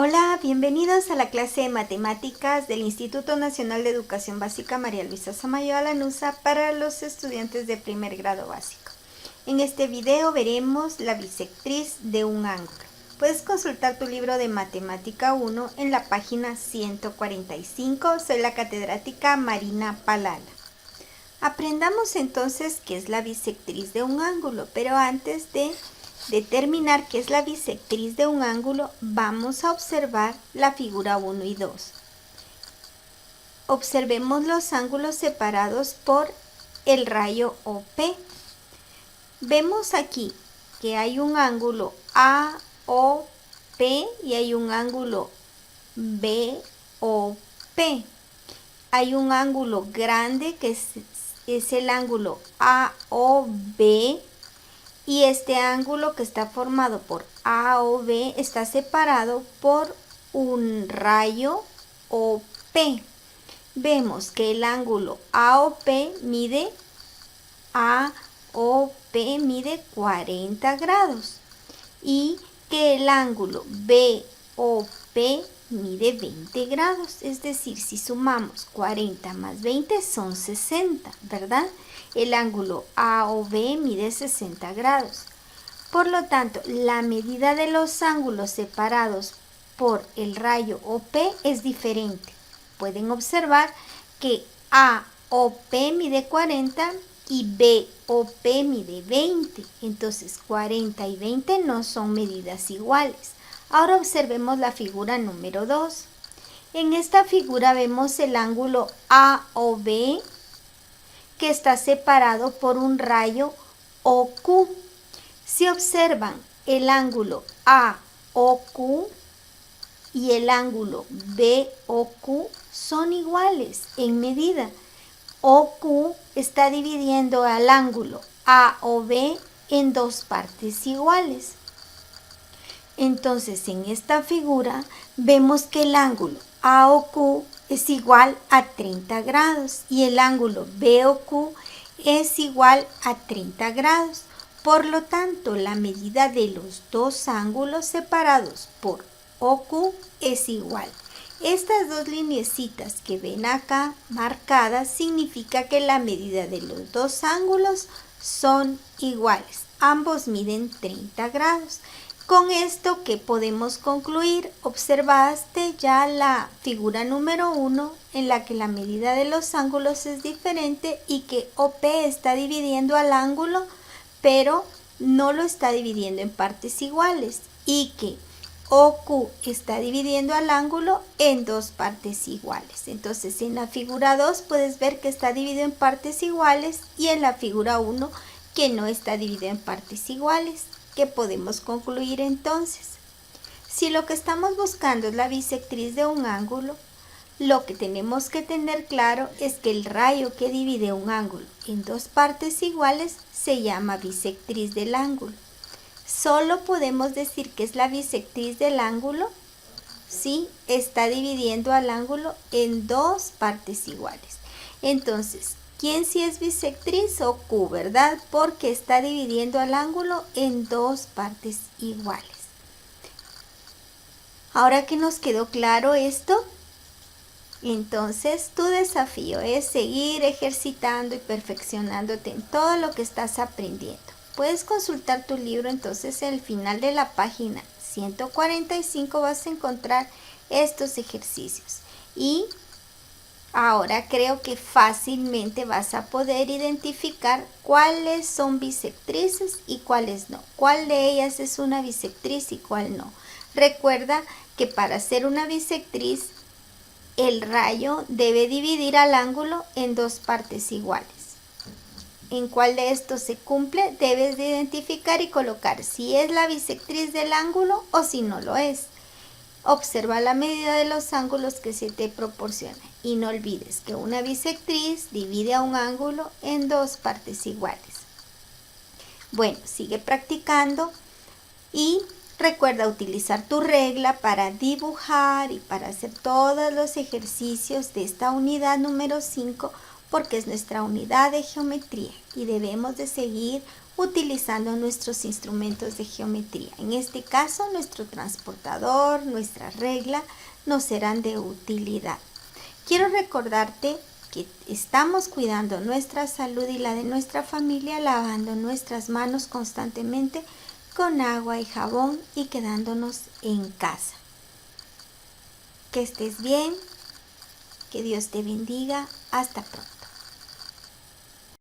Hola, bienvenidos a la clase de matemáticas del Instituto Nacional de Educación Básica María Luisa Samayoa Lanuza para los estudiantes de primer grado básico. En este video veremos la bisectriz de un ángulo. Puedes consultar tu libro de Matemática 1 en la página 145. Soy la catedrática Marina Palala. Aprendamos entonces qué es la bisectriz de un ángulo, pero antes de determinar qué es la bisectriz de un ángulo, vamos a observar la figura 1 y 2. Observemos los ángulos separados por el rayo OP. Vemos aquí que hay un ángulo AOP y hay un ángulo BOP. Hay un ángulo grande que es el ángulo AOB. Y este ángulo que está formado por AOB está separado por un rayo OP. Vemos que el ángulo AOP mide 40 grados y que el ángulo BOP mide 20 grados. Es decir, si sumamos 40 más 20 son 60, ¿verdad? El ángulo AOB mide 60 grados. Por lo tanto, la medida de los ángulos separados por el rayo OP es diferente. Pueden observar que AOP mide 40 y BOP mide 20. Entonces, 40 y 20 no son medidas iguales. Ahora observemos la figura número 2. En esta figura vemos el ángulo AOB que está separado por un rayo OQ. Si observan el ángulo AOQ y el ángulo BOQ son iguales en medida. OQ está dividiendo al ángulo AOB en dos partes iguales. Entonces, en esta figura vemos que el ángulo AOQ es igual a 30 grados y el ángulo BOQ es igual a 30 grados. Por lo tanto, la medida de los dos ángulos separados por OQ es igual. Estas dos lineecitas que ven acá marcadas significa que la medida de los dos ángulos son iguales. Ambos miden 30 grados. Con esto, ¿qué podemos concluir? Observaste ya la figura número 1 en la que la medida de los ángulos es diferente y que OP está dividiendo al ángulo, pero no lo está dividiendo en partes iguales, y que OQ está dividiendo al ángulo en dos partes iguales. Entonces, en la figura 2 puedes ver que está dividido en partes iguales y en la figura 1 que no está dividido en partes iguales. ¿Qué podemos concluir entonces? Si lo que estamos buscando es la bisectriz de un ángulo, lo que tenemos que tener claro es que el rayo que divide un ángulo en dos partes iguales se llama bisectriz del ángulo. Solo podemos decir que es la bisectriz del ángulo si está dividiendo al ángulo en dos partes iguales. Entonces, ¿quién sí es bisectriz? OQ, ¿verdad? Porque está dividiendo al ángulo en dos partes iguales. Ahora que nos quedó claro esto, entonces tu desafío es seguir ejercitando y perfeccionándote en todo lo que estás aprendiendo. Puedes consultar tu libro, entonces en el final de la página 145 vas a encontrar estos ejercicios. Y ahora creo que fácilmente vas a poder identificar cuáles son bisectrices y cuáles no. Cuál de ellas es una bisectriz y cuál no. Recuerda que para ser una bisectriz, el rayo debe dividir al ángulo en dos partes iguales. En cuál de estos se cumple, debes de identificar y colocar si es la bisectriz del ángulo o si no lo es. Observa la medida de los ángulos que se te proporciona y no olvides que una bisectriz divide a un ángulo en dos partes iguales. Bueno, sigue practicando y recuerda utilizar tu regla para dibujar y para hacer todos los ejercicios de esta unidad número 5, porque es nuestra unidad de geometría y debemos de seguir utilizando nuestros instrumentos de geometría. En este caso, nuestro transportador, nuestra regla, nos serán de utilidad. Quiero recordarte que estamos cuidando nuestra salud y la de nuestra familia, lavando nuestras manos constantemente con agua y jabón y quedándonos en casa. Que estés bien, que Dios te bendiga. Hasta pronto.